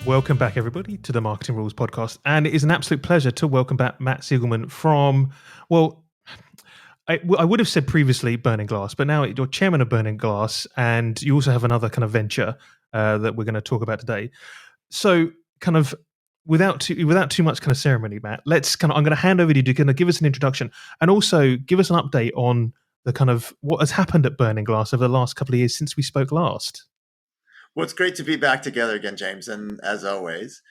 Welcome back, everybody, to the Marketing Rules podcast. And it is an absolute pleasure to welcome back Matt Sigelman from, well, I would have said previously Burning Glass, but now you're chairman of Burning Glass, and you also have another kind of venture that we're going to talk about today. So, kind of without too much kind of ceremony, Matt, I'm going to hand over to you to kind of give us an introduction and also give us an update on the kind of what has happened at Burning Glass over the last couple of years since we spoke last. Well, it's great to be back together again, James, and as always.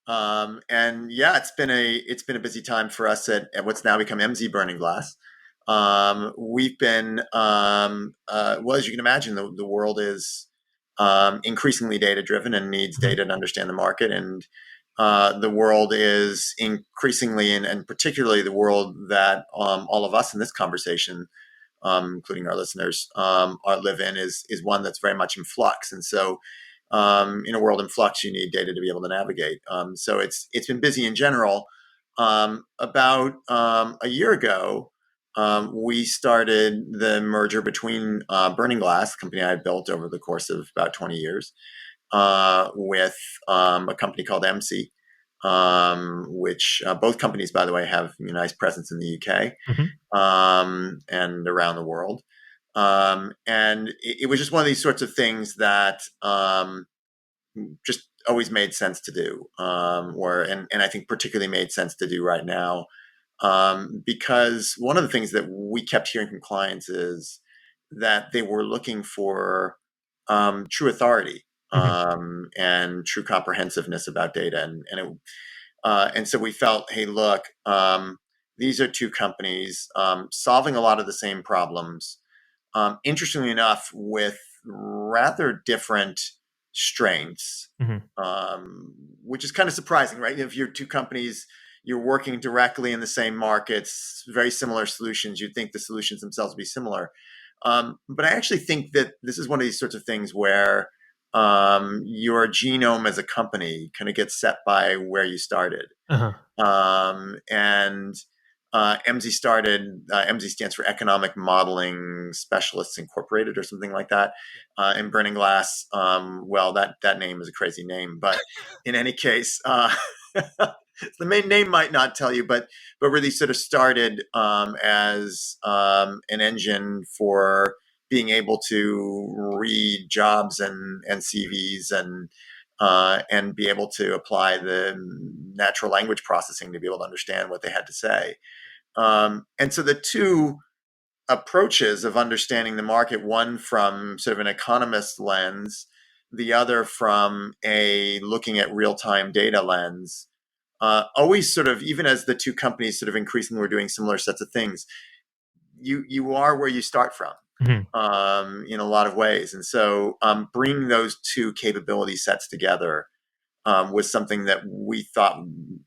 And yeah, it's been a busy time for us at what's now become EMSi Burning Glass. We've been well, as you can imagine, the world is increasingly data driven and needs data to understand the market, and the world is increasingly, and particularly the world that all of us in this conversation, including our listeners, live in, is one that's very much in flux. And so in a world in flux, you need data to be able to navigate. So it's been busy in general. About a year ago, we started the merger between Burning Glass, a company I had built over the course of about 20 years, with a company called EMSi, which both companies, by the way, have a nice presence in the UK and around the world. And it was just one of these sorts of things that just always made sense to do, and I think particularly made sense to do right now, because one of the things that we kept hearing from clients is that they were looking for true authority and true comprehensiveness about data, and so we felt, hey, look, these are two companies solving a lot of the same problems. Interestingly enough, with rather different strengths, which is kind of surprising, right? If you're two companies, you're working directly in the same markets, very similar solutions, you'd think the solutions themselves would be similar. But I actually think that this is one of these sorts of things where your genome as a company kind of gets set by where you started. And EMSi EMSi stands for Economic Modeling Specialists Incorporated or something like that. And Burning Glass, well, that name is a crazy name, but in any case, the main name might not tell you, but really sort of started as an engine for being able to read jobs and CVs and be able to apply the natural language processing to be able to understand what they had to say. And so the two approaches of understanding the market, one from sort of an economist lens, the other from a looking at real-time data lens, always sort of, even as the two companies sort of increasingly were doing similar sets of things, you are where you start from. In a lot of ways. And so bringing those two capability sets together was something that we thought,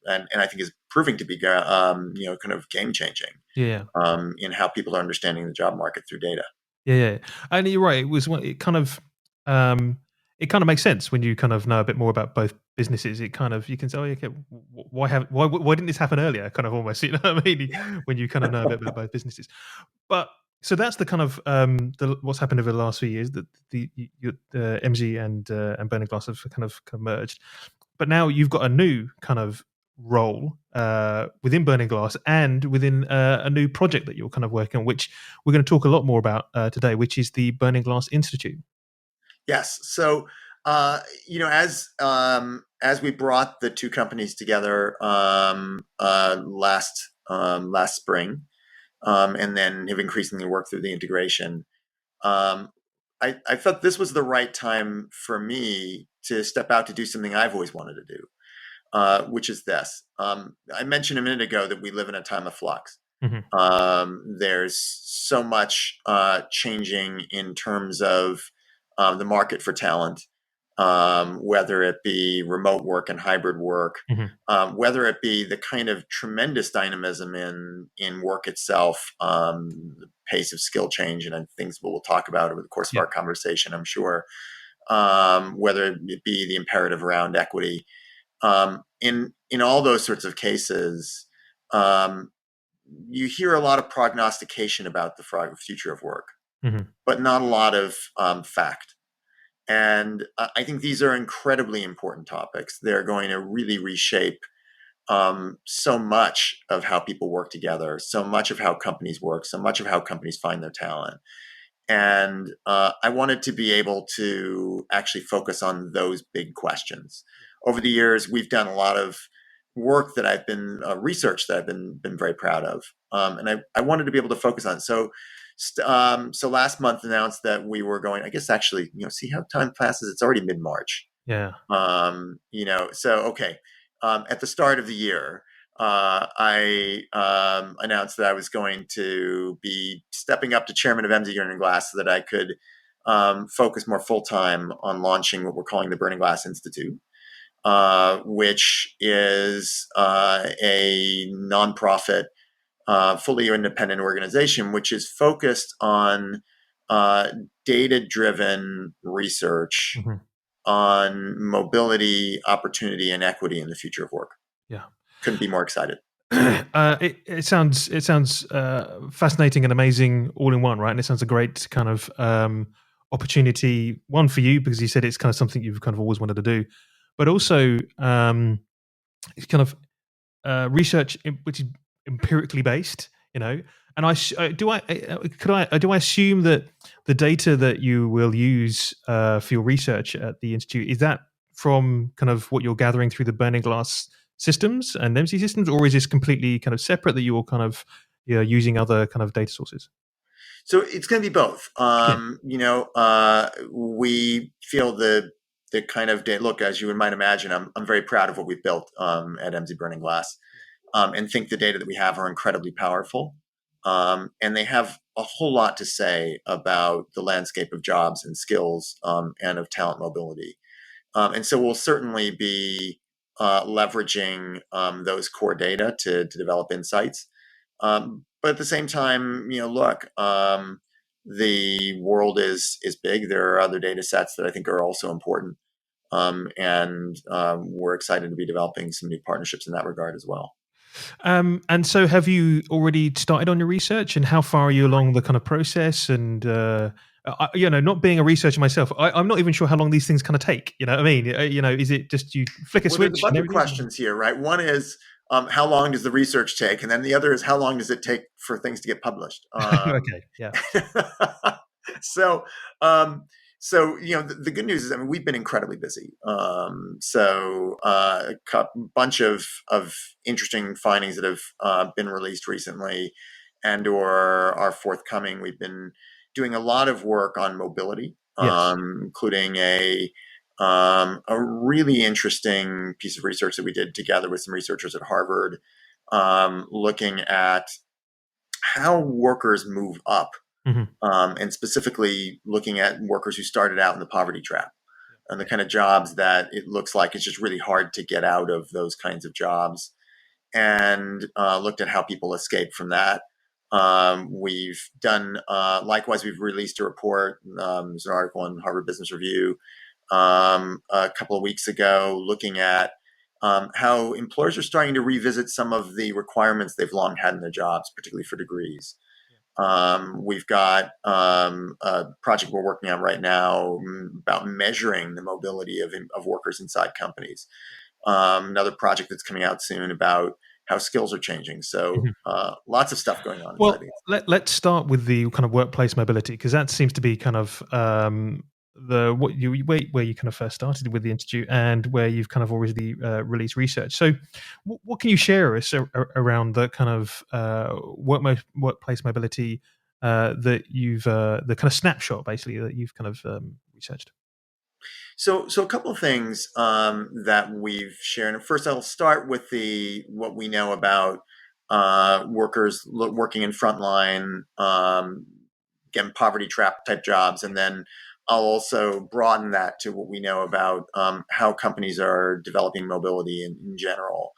and I think is proving to be, kind of game changing. In how people are understanding the job market through data. Yeah, and you're right. It kind of makes sense when you kind of know a bit more about both businesses. It kind of, you can say, oh, okay, why didn't this happen earlier? Kind of almost, you know what I mean? When you kind of know a bit about both businesses, but. So that's the kind of what's happened over the last few years, that the EMSi and Burning Glass have kind of merged. But now you've got a new kind of role within Burning Glass and within a new project that you're kind of working on, which we're going to talk a lot more about today, which is the Burning Glass Institute. Yes. So as we brought the two companies together last spring. And then have increasingly worked through the integration. I felt this was the right time for me to step out to do something I've always wanted to do, which is this. I mentioned a minute ago that we live in a time of flux. There's so much changing in terms of the market for talent. Whether it be remote work and hybrid work, whether it be the kind of tremendous dynamism in work itself, the pace of skill change, and things we'll talk about over the course of our conversation, I'm sure, whether it be the imperative around equity. In all those sorts of cases, you hear a lot of prognostication about the future of work. Mhm. but not a lot of fact. And I think these are incredibly important topics. They're going to really reshape so much of how people work together, so much of how companies work, so much of how companies find their talent. And I wanted to be able to actually focus on those big questions. Over the years, we've done a lot of work that I've been research that I've been very proud of, and I wanted to be able to focus on it. So last month announced that we were going. I guess actually, see how time passes. It's already mid March. Yeah. So okay. At the start of the year, I announced that I was going to be stepping up to chairman of EMSi Burning Glass so that I could focus more full time on launching what we're calling the Burning Glass Institute, which is a nonprofit, fully independent organization, which is focused on data driven research Mhm. on mobility, opportunity, and equity in the future of work. Yeah. Couldn't be more excited. It sounds fascinating and amazing all in one, right? And it sounds a great kind of opportunity. One for you because you said it's kind of something you've kind of always wanted to do, but also it's kind of research which is empirically based, you know. And do I assume that the data that you will use for your research at the institute is that from kind of what you're gathering through the burning glass systems and MC systems, or is this completely kind of separate that you're kind of using other kind of data sources? So it's going to be both. Okay. We feel the kind of look, as you might imagine, I'm very proud of what we've built at EMSi Burning Glass, and think the data that we have are incredibly powerful. And they have a whole lot to say about the landscape of jobs and skills, and of talent mobility. And so we'll certainly be leveraging those core data to develop insights. But at the same time, the world is big. There are other data sets that I think are also important. And we're excited to be developing some new partnerships in that regard as well. And so, have you already started on your research, and how far are you along the kind of process? And not being a researcher myself, I'm not even sure how long these things kind of take. You know what I mean? Is it just you flick a Well, there's a switch and bunch of everything? questions here, right? One is how long does the research take, and then the other is how long does it take for things to get published. Okay, yeah. so, um, the good news is, I mean, we've been incredibly busy. A bunch of interesting findings that have been released recently, and/or are forthcoming. We've been doing a lot of work on mobility, Yes. including a really interesting piece of research that we did together with some researchers at Harvard, looking at how workers move up, Hmm. and specifically looking at workers who started out in the poverty trap and the kind of jobs that it looks like it's just really hard to get out of those kinds of jobs, and looked at how people escape from that. We've done, likewise, we've released a report. There's an article in Harvard Business Review a couple of weeks ago looking at how employers are starting to revisit some of the requirements they've long had in their jobs, particularly for degrees. We've got a project we're working on right now about measuring the mobility of workers inside companies. Another project that's coming out soon about how skills are changing. So Hmm. lots of stuff going on inside Well, these. let's start with the kind of workplace mobility because that seems to be kind of the where you kind of first started with the institute and where you've kind of already released research. So, what can you share us around the kind of workplace mobility that you've the kind of snapshot basically that you've kind of researched? So a couple of things that we've shared. And first, I'll start with the what we know about workers working in frontline, again, poverty trap type jobs, and then I'll also broaden that to what we know about how companies are developing mobility in general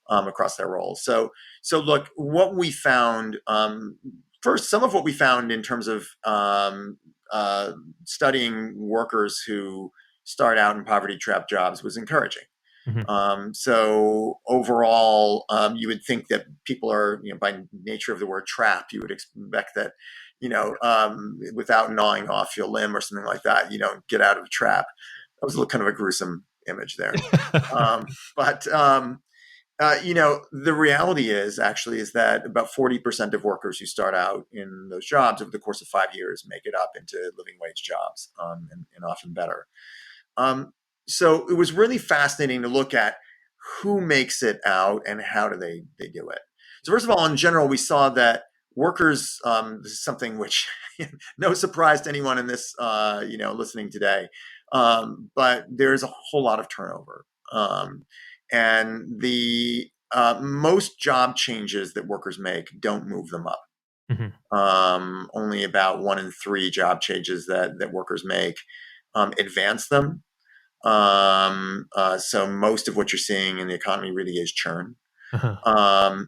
across their roles. So look, what we found first, some of what we found in terms of studying workers who start out in poverty trap jobs was encouraging. Hmm. So overall, you would think that people are, by nature of the word trapped, you would expect that, without gnawing off your limb or something like that. You don't get out of a trap. That was a little kind of a gruesome image there. But the reality is that about 40% of workers who start out in those jobs over the course of 5 years make it up into living wage jobs, and often better. So it was really fascinating to look at who makes it out and how do they do it. So first of all, in general, we saw that workers, this is something which no surprise to anyone in this, listening today, but there's a whole lot of turnover. And the most job changes that workers make don't move them up. Mm-hmm. Only about 1 in 3 job changes that workers make advance them. So most of what you're seeing in the economy really is churn. Uh-huh.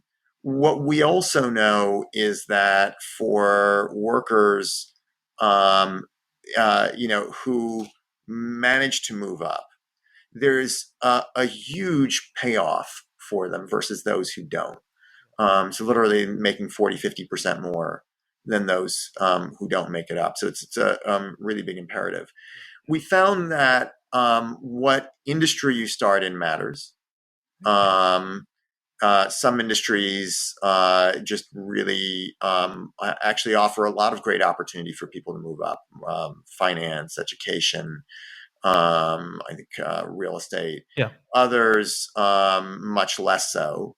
What we also know is that for workers, who manage to move up, there's a huge payoff for them versus those who don't. So literally making 40, 50% more than those who don't make it up. So it's a really big imperative. We found that what industry you start in matters. Some industries just really actually offer a lot of great opportunity for people to move up. Finance, education, I think real estate. Yeah. Others, much less so.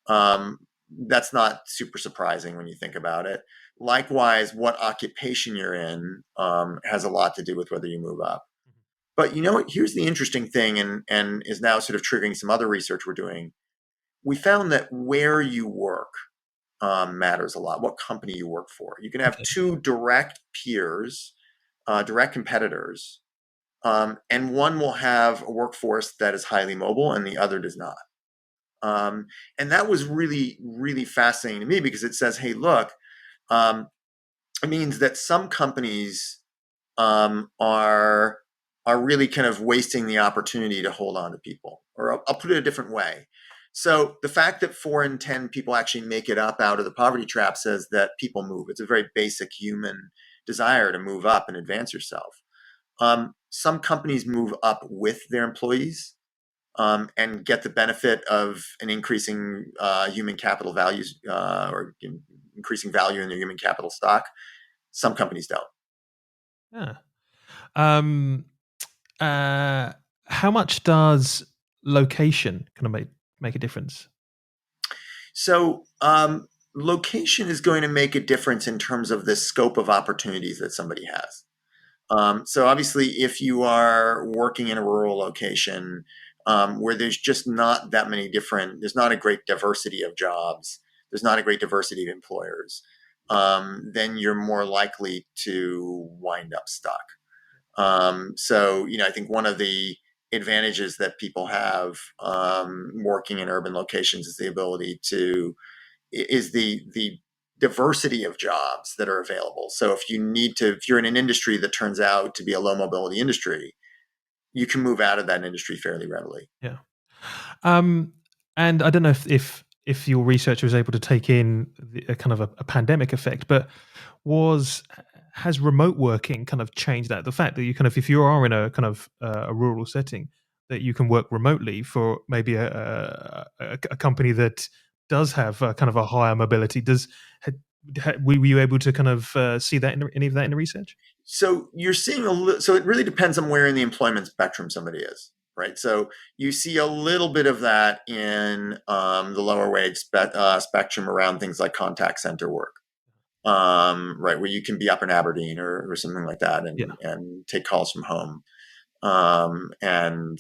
That's not super surprising when you think about it. Likewise, what occupation you're in has a lot to do with whether you move up. But here's the interesting thing, and is now sort of triggering some other research we're doing. We found that where you work matters a lot, what company you work for. You can have 2 direct peers, direct competitors, and one will have a workforce that is highly mobile and the other does not. And that was really, really fascinating to me because it says, hey, look, it means that some companies are really kind of wasting the opportunity to hold on to people. Or I'll put it a different way. So the fact that 4 in 10 people actually make it up out of the poverty trap says that people move. It's a very basic human desire to move up and advance yourself. Some companies move up with their employees and get the benefit of an increasing human capital values or increasing value in their human capital stock. Some companies don't. Yeah. How much does location kind of make a difference? So location is going to make a difference in terms of the scope of opportunities that somebody has. So obviously, if you are working in a rural location where there's just not that many there's not a great diversity of jobs, there's not a great diversity of employers, then you're more likely to wind up stuck. So, I think one of the advantages that people have working in urban locations is the ability is the diversity of jobs that are available. So if you're in an industry that turns out to be a low mobility industry, you can move out of that industry fairly readily. Yeah. And I don't know if your research was able to take in a kind of a pandemic effect, but has remote working kind of changed that? The fact that you kind of, if you are in a kind of a rural setting, that you can work remotely for maybe a company that does have kind of a higher mobility. Were you able to kind of see that in any of that in the research? So you're seeing so it really depends on where in the employment spectrum somebody is, right? So you see a little bit of that in the lower wage spectrum around things like contact center work, right, where you can be up in Aberdeen or something like that and take calls from home, and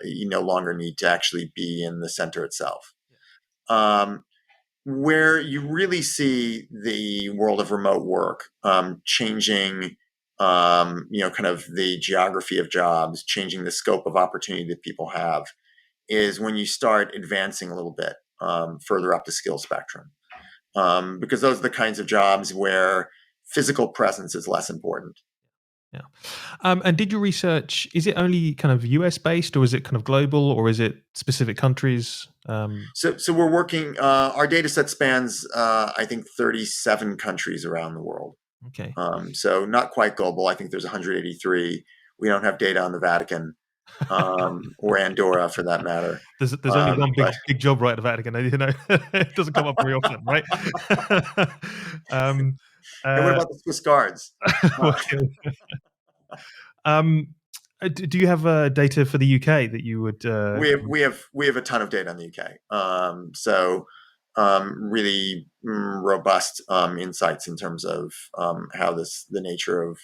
you no longer need to actually be in the center itself. Where you really see the world of remote work changing, kind of the geography of jobs, changing the scope of opportunity that people have, is when you start advancing a little bit further up the skill spectrum. Because those are the kinds of jobs where physical presence is less important. Yeah. And did your research, is it only kind of US based, or is it kind of global, or is it specific countries? So we're working, our data set spans, I think, 37 countries around the world. Okay. So not quite global. I think there's 183. We don't have data on the Vatican, or Andorra for that matter. There's only one But big job right at the Vatican. It doesn't come up very often, right? um, and what uh, about the Swiss Guards? well, Uh, um, do you have data for the UK that you would? we have a ton of data on the UK. So really robust insights in terms of how the nature of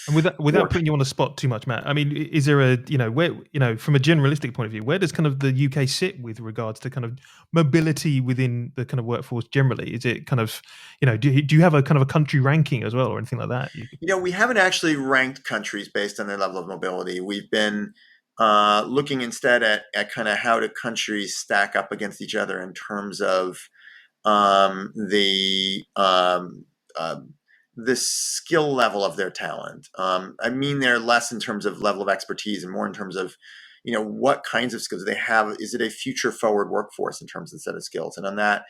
And without work. putting you on the spot too much, Matt, I mean, is there a where from a generalistic point of view, where does kind of the UK sit with regards to kind of mobility within the kind of workforce generally? Is it kind of do you have a kind of a country ranking as well or anything like that? We haven't actually ranked countries based on their level of mobility. We've been looking instead at kind of how do countries stack up against each other in terms of the the skill level of their talent. I mean, they're less in terms of level of expertise and more in terms of, what kinds of skills they have. Is it a future forward workforce in terms of set of skills? And on that,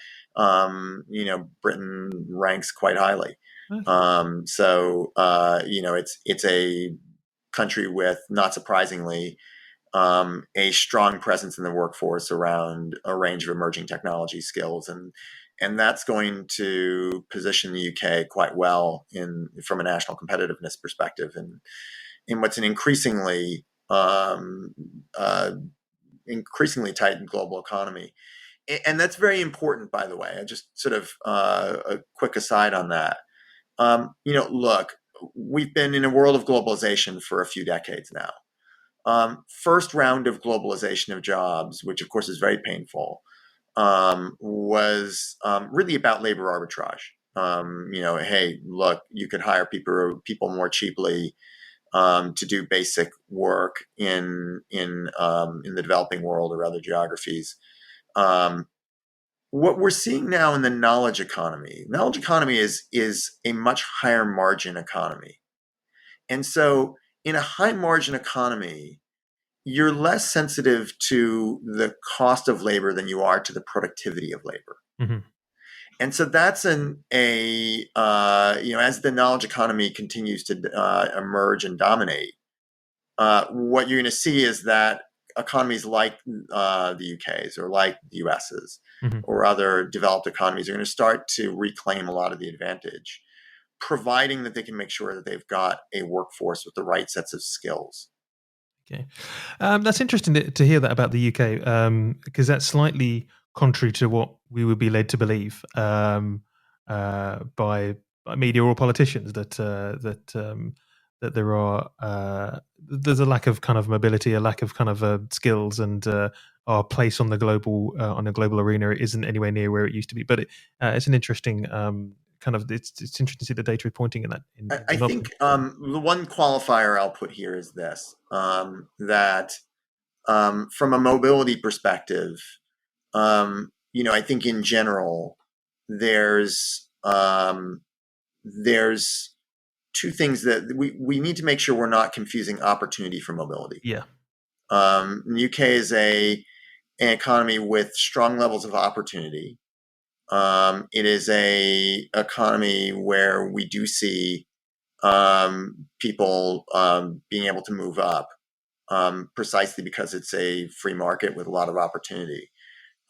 Britain ranks quite highly. Okay. It's a country with, not surprisingly, a strong presence in the workforce around a range of emerging technology skills, and that's going to position the UK quite well from a national competitiveness perspective, and in what's an increasingly tight global economy. And that's very important, by the way. I just sort of a quick aside on that. Look, we've been in a world of globalization for a few decades now. First round of globalization of jobs, which of course is very painful, was really about labor arbitrage. Hey, look, you could hire people more cheaply to do basic work in the developing world or other geographies. What we're seeing now in the knowledge economy is a much higher margin economy, and so in a high margin economy, you're less sensitive to the cost of labor than you are to the productivity of labor. Mm-hmm. And so that's as the knowledge economy continues to emerge and dominate, what you're going to see is that economies like the UK's or like the US's Mm-hmm. or other developed economies are going to start to reclaim a lot of the advantage, providing that they can make sure that they've got a workforce with the right sets of skills. Okay, that's interesting to hear that about the UK, because that's slightly contrary to what we would be led to believe by media or politicians that there are there's a lack of kind of mobility, a lack of kind of skills, and our place on the global arena isn't anywhere near where it used to be. But it's an interesting kind of it's interesting to see the data pointing in that. I think the one qualifier I'll put here is this, that from a mobility perspective, I think in general, there's two things that we need to make sure we're not confusing opportunity for mobility. Yeah. The UK is an economy with strong levels of opportunity. It is a economy where we do see people being able to move up, precisely because it's a free market with a lot of opportunity.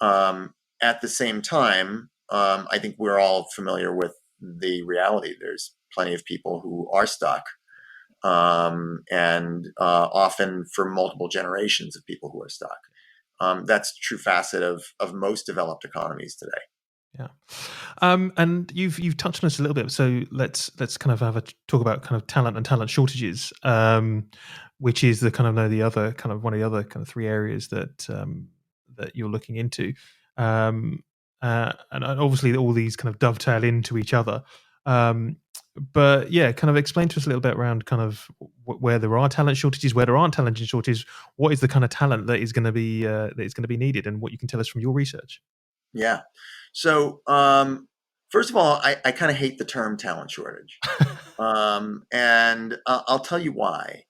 At the same time, I think we're all familiar with the reality. There's plenty of people who are stuck, and often for multiple generations of people who are stuck. That's a true facet of most developed economies today. Yeah, and you've touched on this a little bit. So let's kind of have a talk about kind of talent and talent shortages, which is the kind of the other kind of one of the other kind of three areas that you're looking into, and obviously all these kind of dovetail into each other. But yeah, kind of explain to us a little bit around kind of where there are talent shortages, where there aren't talent shortages. What is the kind of talent that is going to be needed, and what you can tell us from your research? Yeah. So, first of all, I kind of hate the term talent shortage. And I'll tell you why.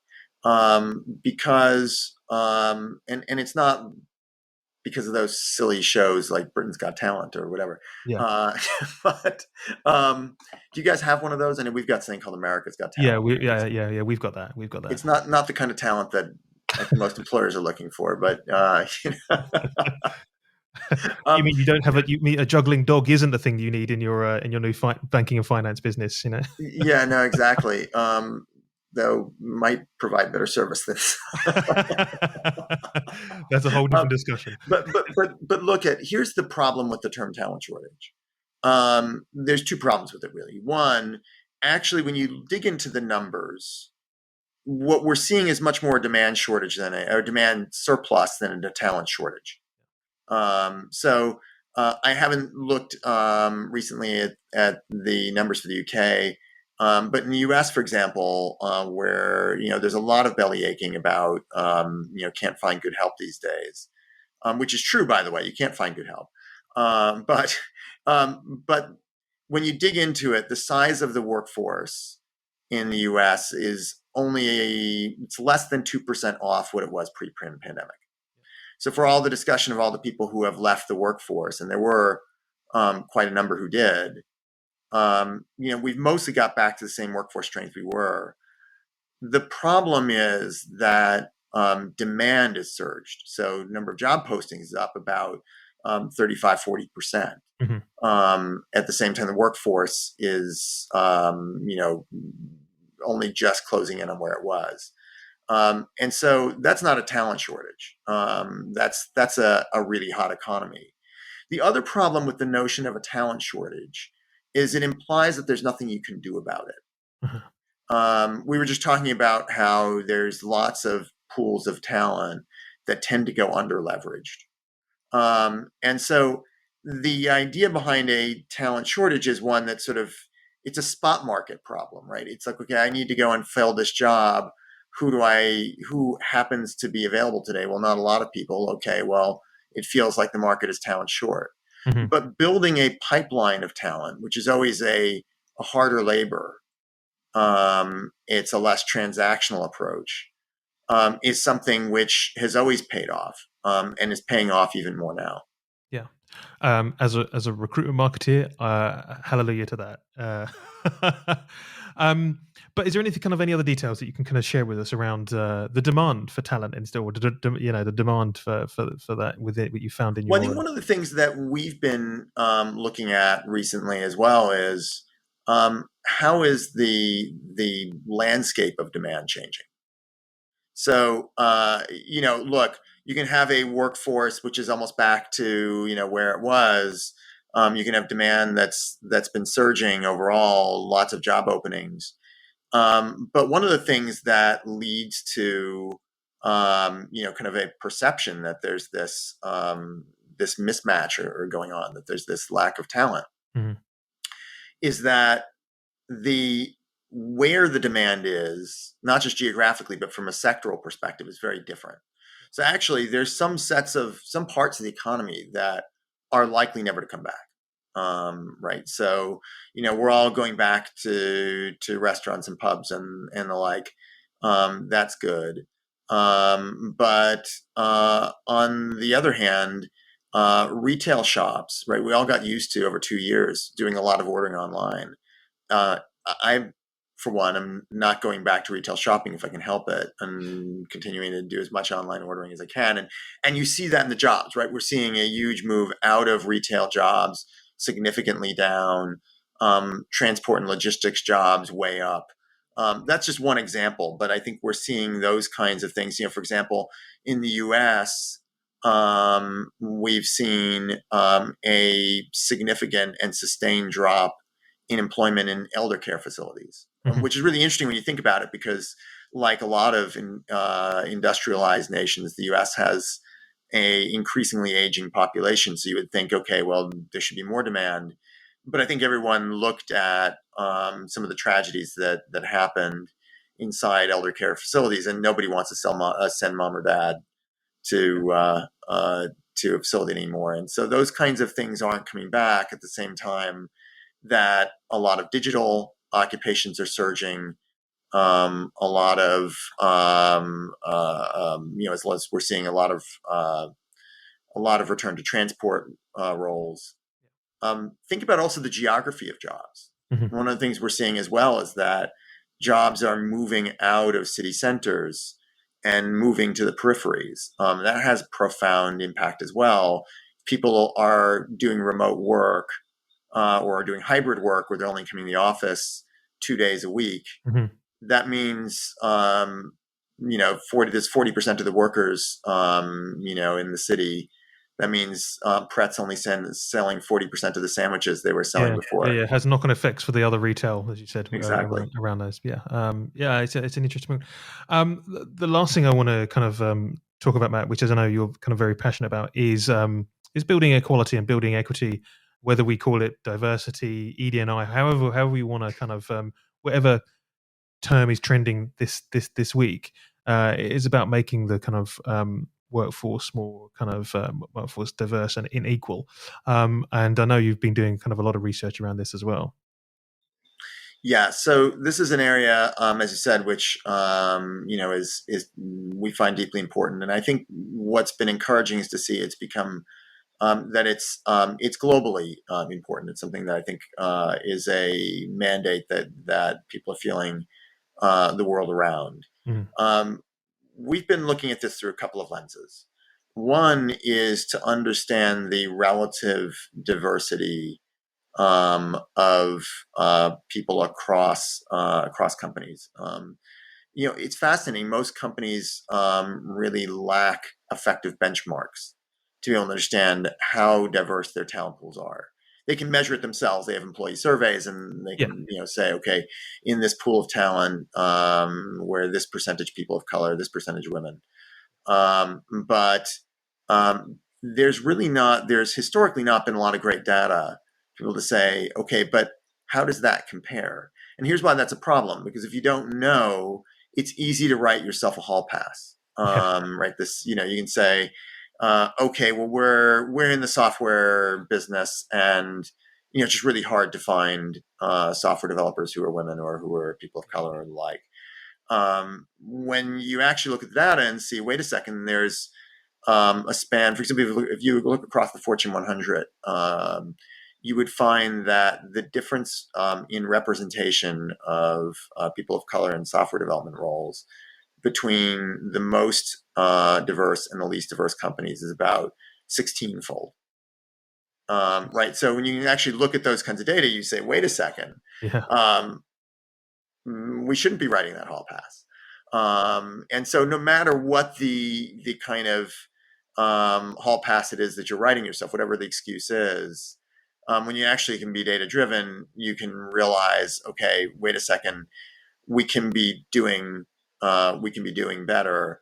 Because, and it's not because of those silly shows like Britain's Got Talent or whatever. Yeah. But do you guys have one of those? I know we've got something called America's Got Yeah, Talent. yeah. We've got that. It's not the kind of talent that I think most employers are looking for, but You mean you don't have you mean a juggling dog isn't the thing you need in your new banking and finance business, you know? Yeah, no, exactly. Though might provide better service than. That's a whole different discussion. But look at here's the problem with the term talent shortage. There's two problems with it really. One, actually, when you dig into the numbers, what we're seeing is much more a demand shortage or demand surplus than a talent shortage. So I haven't looked recently at the numbers for the UK, but in the US, for example, where there's a lot of belly aching about can't find good help these days, which is true, by the way. You can't find good help, but when you dig into it, the size of the workforce in the US is it's less than 2% off what it was pre-pandemic. So for all the discussion of all the people who have left the workforce, and there were quite a number who did, we've mostly got back to the same workforce strength we were. The problem is that demand has surged. So number of job postings is up about 35, 40%. Mm-hmm. At the same time, the workforce is, only just closing in on where it was. And so that's not a talent shortage. That's a really hot economy. The other problem with the notion of a talent shortage is it implies that there's nothing you can do about it. Mm-hmm. We were just talking about how there's lots of pools of talent that tend to go under leveraged. And so the idea behind a talent shortage is one that it's a spot market problem, right? It's like, okay, I need to go and fill this job. Who happens to be available today? Well, not a lot of people. Okay, well, it feels like the market is talent short. Mm-hmm. But building a pipeline of talent, which is always a harder labor, it's a less transactional approach, is something which has always paid off, and is paying off even more now. Yeah. As a recruitment marketeer, hallelujah to that. But is there any other details that you can kind of share with us around the demand for talent and still, the demand for that with it, what you found in your? Well, I think one of the things that we've been looking at recently as well is how is the landscape of demand changing? So look, you can have a workforce which is almost back to where it was. You can have demand that's been surging overall, lots of job openings. But one of the things that leads to kind of a perception that there's this mismatch or going on, that there's this lack of talent, mm-hmm. is that where the demand is, not just geographically, but from a sectoral perspective, is very different. So actually, there's some parts of the economy that are likely never to come back. Right. So, we're all going back to restaurants and pubs and the like. That's good. But on the other hand, retail shops, right? We all got used to over 2 years doing a lot of ordering online. For one, I'm not going back to retail shopping if I can help it, and continuing to do as much online ordering as I can. And you see that in the jobs, right? We're seeing a huge move out of retail jobs, significantly down, transport and logistics jobs way up. That's just one example, but I think we're seeing those kinds of things. For example, in the US, we've seen a significant and sustained drop in employment in elder care facilities, mm-hmm. Which is really interesting when you think about it, because like a lot of industrialized nations, the US has a increasingly aging population. So you would think, okay, well, there should be more demand. But I think everyone looked at some of the tragedies that happened inside elder care facilities, and nobody wants to send mom or dad to a facility anymore. And so those kinds of things aren't coming back at the same time that a lot of digital occupations are surging. A lot of, as we're seeing a lot of a lot of return to transport roles. Think about also the geography of jobs. Mm-hmm. One of the things we're seeing as well is that jobs are moving out of city centers and moving to the peripheries. That has profound impact as well. People are doing remote work or are doing hybrid work where they're only coming to the office 2 days a week. Mm-hmm. That means, there's 40% of the workers, in the city. That means Pret's only selling 40% of the sandwiches they were selling before. Yeah. It has knock-on effects for the other retail, as you said, Exactly. around those. It's an interesting point. The last thing I want to kind of talk about, Matt, which as I know you're kind of very passionate about, is building equality and building equity, whether we call it diversity, ED&I, however you want to kind of whatever term is trending this week. It is about making the kind of workforce more kind of workforce diverse and equal. And I know you've been doing kind of a lot of research around this as well. Yeah, so this is an area, as you said, which is we find deeply important, and I think what's been encouraging is to see it's become that it's globally important. It's something that I think is a mandate that people are feeling the world around. Mm-hmm. We've been looking at this through a couple of lenses. One is to understand the relative diversity of people across companies. It's fascinating. Most companies really lack effective benchmarks to be able to understand how diverse their talent pools are. They can measure it themselves. They have employee surveys, and they can say, okay, in this pool of talent, where this percentage people of color, this percentage women. But there's historically not been a lot of great data for people to say, okay, but how does that compare? And here's why that's a problem, because if you don't know, it's easy to write yourself a hall pass. Right? You can say, okay, well, we're in the software business, and it's just really hard to find software developers who are women or who are people of color or the like. When you actually look at the data and see, wait a second, there's a span. For example, if you look across the Fortune 100, you would find that the difference in representation of people of color in software development roles between the most diverse and the least diverse companies is about 16-fold. Right. So when you actually look at those kinds of data, you say, wait a second, we shouldn't be writing that hall pass. And so no matter what the kind of hall pass it is that you're writing yourself, whatever the excuse is, when you actually can be data driven, you can realize, okay, wait a second, we can be doing better.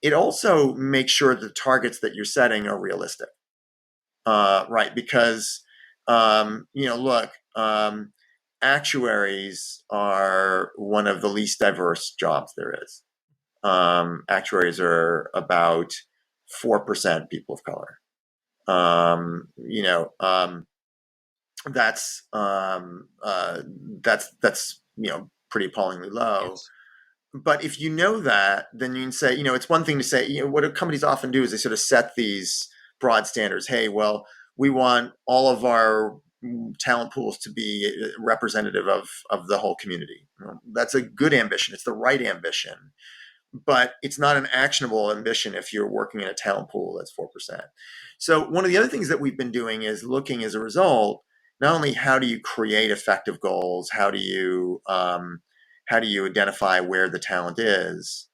It also makes sure the targets that you're setting are realistic, right? Because look, actuaries are one of the least diverse jobs there is. Actuaries are about 4% people of color. That's pretty appallingly low. Yes. But if you know that, then you can say, it's one thing to say, what companies often do is they sort of set these broad standards. Hey, well, we want all of our talent pools to be representative of the whole community. That's a good ambition. It's the right ambition. But it's not an actionable ambition if you're working in a talent pool that's 4%. So one of the other things that we've been doing is looking as a result, not only how do you create effective goals, how do you identify where the talent is,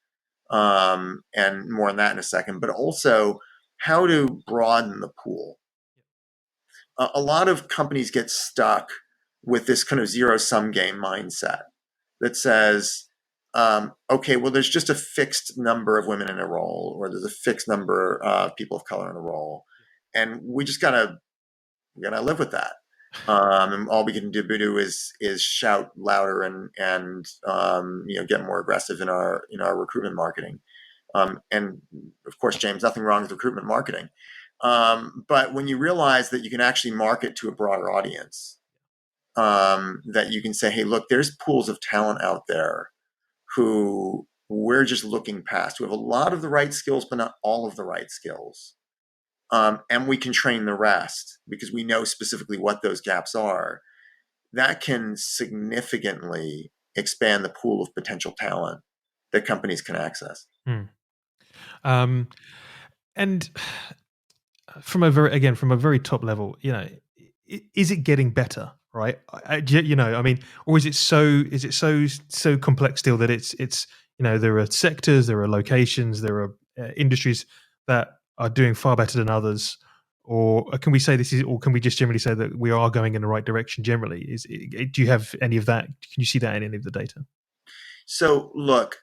and more on that in a second, but also how to broaden the pool. A lot of companies get stuck with this kind of zero-sum game mindset that says, okay, well, there's just a fixed number of women in a role, or there's a fixed number of people of color in a role, and we just gotta live with that. And all we can do is shout louder and get more aggressive in our recruitment marketing. And of course, James, nothing wrong with recruitment marketing. But when you realize that you can actually market to a broader audience, that you can say, hey, look, there's pools of talent out there who we're just looking past, who have a lot of the right skills, but not all of the right skills. and we can train the rest because we know specifically what those gaps are, that can significantly expand the pool of potential talent that companies can access. Um, and from a very top level, is it getting better? Right? I mean, or is it so complex still that it's there are sectors, there are locations, there are industries that are doing far better than others, or can we say or can we just generally say that we are going in the right direction generally? Do you have any of that? Can you see that in any of the data? So look,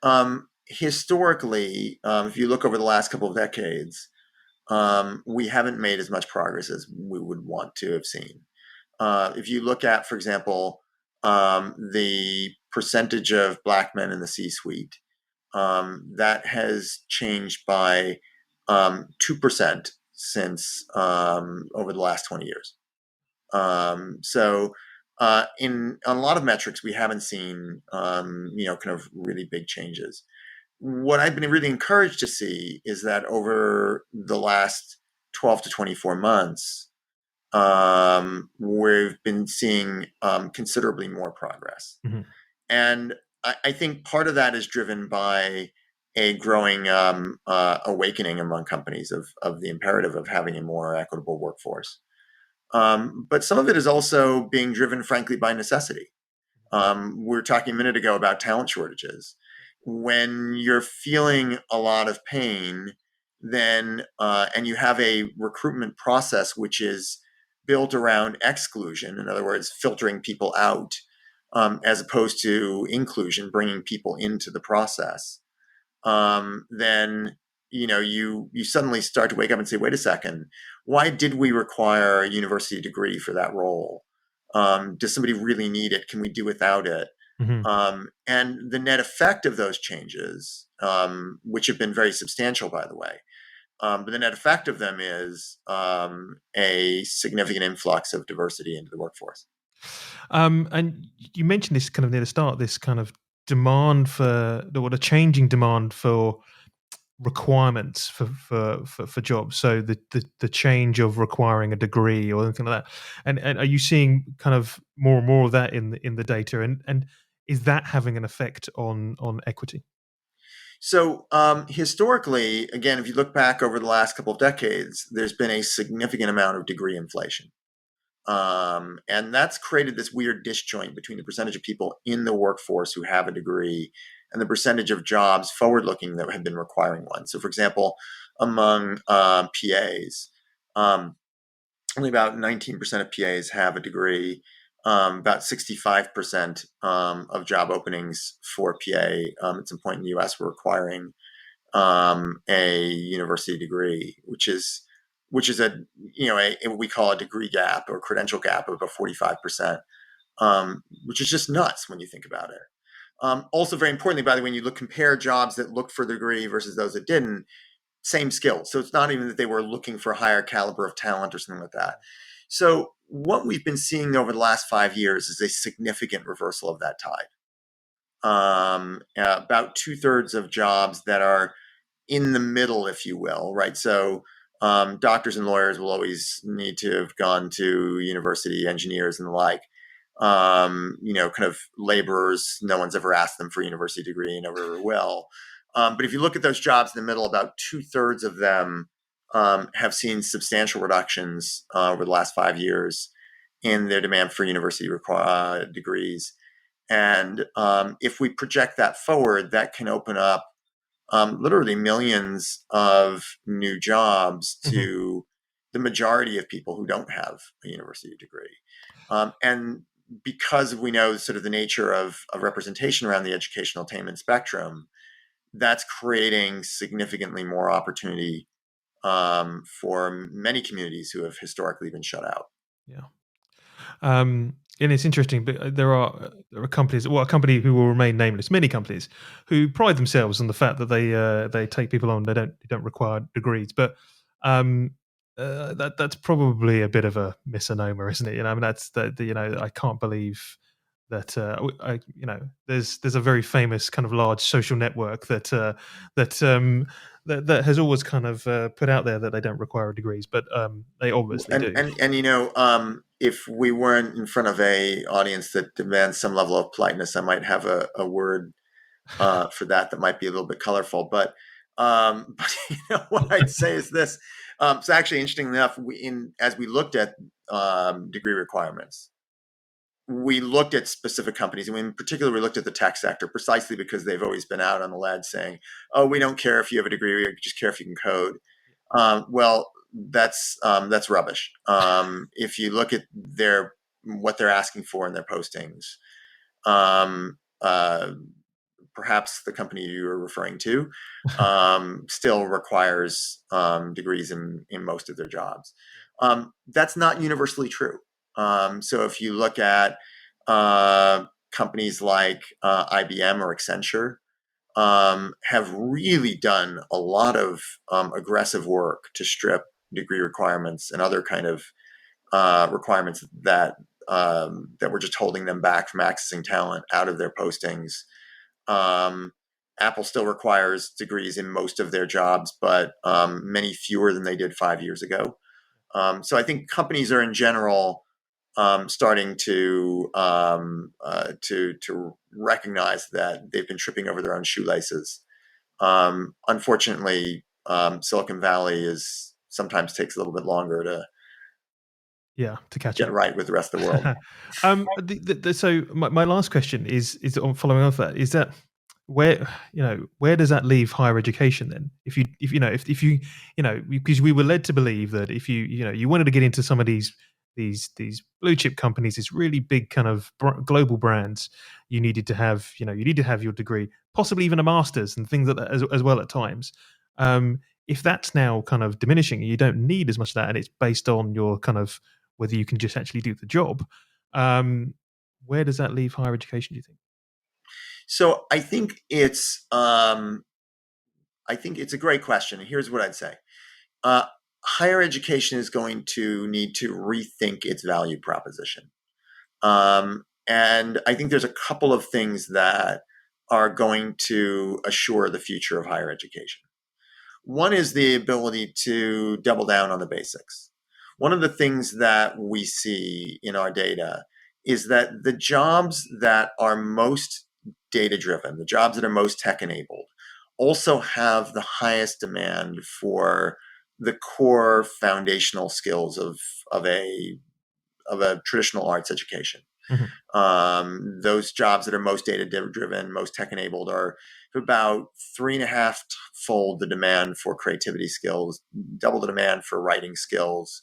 historically, if you look over the last couple of decades, we haven't made as much progress as we would want to have seen. If you look at, for example, the percentage of Black men in the C-suite, that has changed by 2% since over the last 20 years. So in on a lot of metrics, we haven't seen kind of really big changes. What I've been really encouraged to see is that over the last 12 to 24 months, we've been seeing considerably more progress. Mm-hmm. And I think part of that is driven by a growing awakening among companies of the imperative of having a more equitable workforce. But some of it is also being driven, frankly, by necessity. We were talking a minute ago about talent shortages. When you're feeling a lot of pain, then and you have a recruitment process which is built around exclusion, in other words, filtering people out, as opposed to inclusion, bringing people into the process, then you suddenly start to wake up and say, wait a second, why did we require a university degree for that role? Does somebody really need it? Can we do without it? Mm-hmm. And the net effect of those changes, which have been very substantial, by the way, but the net effect of them is a significant influx of diversity into the workforce. And you mentioned this kind of near the start, this kind of demand the changing demand for requirements for jobs. So the change of requiring a degree or anything like that. And are you seeing kind of more and more of that in the data? And is that having an effect on equity? So historically, again, if you look back over the last couple of decades, there's been a significant amount of degree inflation. And that's created this weird disjoint between the percentage of people in the workforce who have a degree and the percentage of jobs forward-looking that have been requiring one. So, for example, among PAs, only about 19% of PAs have a degree. About 65% of job openings for PA at some point in the U.S. were requiring a university degree, which is a what we call a degree gap or credential gap of about 45%, which is just nuts when you think about it. Also, very importantly, by the way, when you compare jobs that looked for the degree versus those that didn't, same skills. So it's not even that they were looking for a higher caliber of talent or something like that. So what we've been seeing over the last 5 years is a significant reversal of that tide. About 2/3 of jobs that are in the middle, if you will, right? So doctors and lawyers will always need to have gone to university, engineers and the like. Kind of laborers, no one's ever asked them for a university degree, never will. But if you look at those jobs in the middle, about 2/3 of them have seen substantial reductions over the last 5 years in their demand for university degrees. And if we project that forward, that can open up literally millions of new jobs to the majority of people who don't have a university degree. And because we know sort of the nature of representation around the educational attainment spectrum, that's creating significantly more opportunity for many communities who have historically been shut out. Yeah. And it's interesting, but there are companies, well, a company who will remain nameless, many companies who pride themselves on the fact that they take people on, they don't require degrees, but that's probably a bit of a misnomer, isn't it? I mean, that's I can't believe that there's a very famous kind of large social network that has always kind of put out there that they don't require degrees, but they obviously do. And if we weren't in front of a audience that demands some level of politeness, I might have a word for that might be a little bit colorful. But what I'd say is this. It's actually interesting enough. As we looked at degree requirements, we looked at specific companies, and in particular, we looked at the tech sector precisely because they've always been out on the lead saying, "Oh, we don't care if you have a degree; we just care if you can code." Well, that's rubbish. If you look at what they're asking for in their postings, perhaps the company you're referring to still requires degrees in most of their jobs. That's not universally true. So if you look at companies like IBM or Accenture, have really done a lot of aggressive work to strip degree requirements and other kind of requirements that were just holding them back from accessing talent out of their postings. Apple still requires degrees in most of their jobs, but many fewer than they did 5 years ago. So I think companies are in general starting to recognize that they've been tripping over their own shoelaces. Unfortunately, Silicon Valley sometimes takes a little bit longer to catch get up right with the rest of the world. So my last question is on following off that, is that where does that leave higher education then? If you because we were led to believe that if you wanted to get into some of these blue chip companies, these really big kind of global brands, you needed to have your degree, possibly even a master's and things like that as well at times. If that's now kind of diminishing, you don't need as much of that, and it's based on your kind of whether you can just actually do the job. Where does that leave higher education, do you think? So I think it's a great question. And here's what I'd say. Higher education is going to need to rethink its value proposition. And I think there's a couple of things that are going to assure the future of higher education. One is the ability to double down on the basics. One of the things that we see in our data is that the jobs that are most data-driven, the jobs that are most tech-enabled, also have the highest demand for the core foundational skills of a traditional arts education. Mm-hmm. Those jobs that are most data-driven, most tech-enabled, are about 3.5-fold the demand for creativity skills, double the demand for writing skills,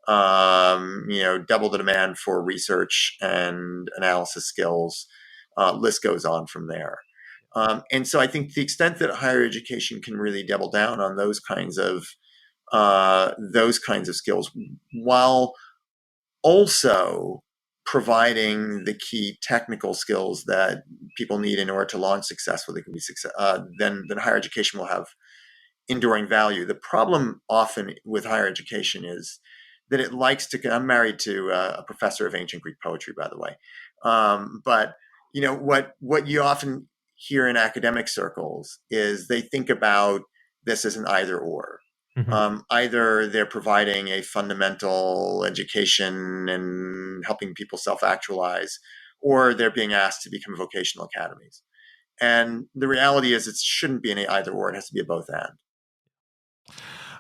double the demand for research and analysis skills. List goes on from there. And so I think the extent that higher education can really double down on those kinds of skills, while also providing the key technical skills that people need in order to launch successfully, can be then higher education will have enduring value. The problem often with higher education is that it likes to. I'm married to a professor of ancient Greek poetry, by the way, but what you often hear in academic circles is they think about this as an either or. Mm-hmm. Either they're providing a fundamental education and helping people self-actualize, or they're being asked to become vocational academies. And the reality is it shouldn't be an either or, it has to be a both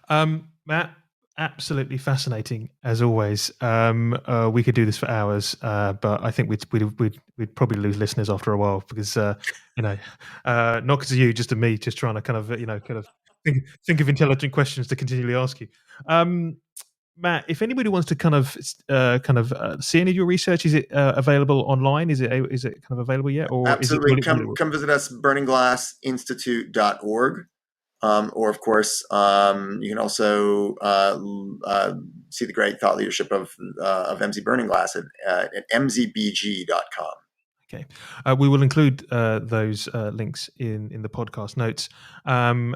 and. Matt, absolutely fascinating as always. We could do this for hours, but I think we'd probably lose listeners after a while because not because of you, just of me, just trying to kind of think of intelligent questions to continually ask you. Matt, if anybody wants to kind of see any of your research, is it available online? Is it kind of available yet? Or absolutely, come visit us, burningglassinstitute.org. Or, of course, you can also see the great thought leadership of EMSi Burning Glass at emsibg.com. Okay. We will include those links in the podcast notes. And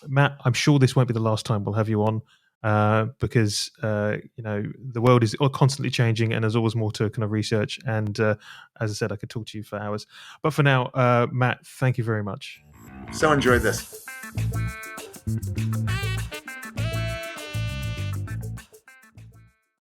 Matt, I'm sure this won't be the last time we'll have you on. because the world is constantly changing, and there's always more to kind of research. And as I said, I could talk to you for hours. But for now, Matt, thank you very much. So enjoyed this.